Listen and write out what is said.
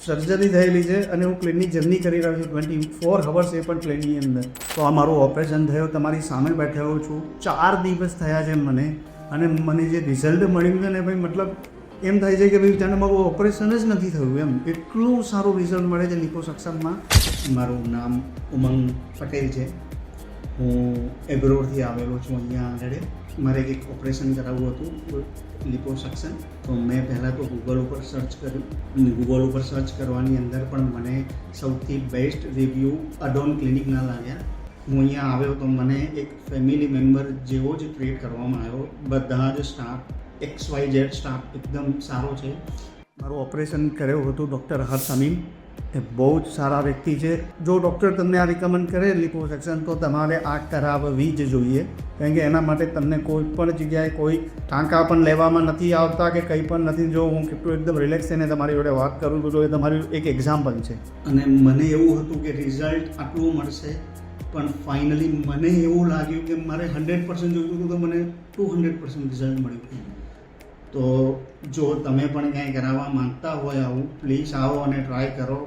Surgery થયેલી છે અને હું પ્લેનની જર્ની કરી રહ્યો છું 24 અવર્સ એ પણ પ્લેનની અંદર. તો આ મારું ઓપરેશન થયું, તમારી સામે બેઠેલો છું. 4 દિવસ થયા છે મને, અને મને જે રિઝલ્ટ મળ્યું છે ને ભાઈ, મતલબ એમ થાય છે કે ભાઈ જાણે મારું ઓપરેશન જ નથી થયું એમ. એટલું સારું રિઝલ્ટ મળે છે લિપોસક્શનમાં. મારું નામ ઉમંગ પટેલ છે. હું એબ્રોડથી આવેલો છું અહીંયા આગળ. મારે એક ઓપરેશન કરાવવું હતું, લિપોસક્શન. તો મેં પહેલાં તો ગૂગલ ઉપર સર્ચ કર્યું, અને ગૂગલ ઉપર સર્ચ કરવાની અંદર પણ મને સૌથી બેસ્ટ રિવ્યૂ અડોન ક્લિનિકના લાગ્યા. હું અહીંયા આવ્યો તો મને એક ફેમિલી મેમ્બર જેવો જ ટ્રીટ કરવામાં આવ્યો. બધા જ સ્ટાફ XYZ સ્ટાફ એકદમ સારો છે. મારું ઓપરેશન કર્યું હતું ડૉક્ટર હર્ષ અમીન. એ બહુ જ સારા વ્યક્તિ છે. જો ડૉક્ટર તમને આ રિકમેન્ડ કરે લિપોસક્શન, તો તમારે આ કરાવવી જ જોઈએ. કારણ કે એના માટે તમને કોઈ પણ જગ્યાએ કોઈ ટાંકા પણ લેવામાં નથી આવતા કે કંઈ પણ નથી. જો હું કેટલું એકદમ રિલેક્સ થઈને તમારી જોડે વાત કરું તો એ તમારું એક એક્ઝામ્પલ છે. અને મને એવું હતું કે રિઝલ્ટ આટલું મળશે, પણ ફાઇનલી મને એવું લાગ્યું કે મારે 100% જોઈતું હતું, તો મને 200% રિઝલ્ટ મળ્યું. તો જો તમે પણ ક્યાંય કરાવવા માંગતા હોય આવું, પ્લીઝ આવો અને ટ્રાય કરો.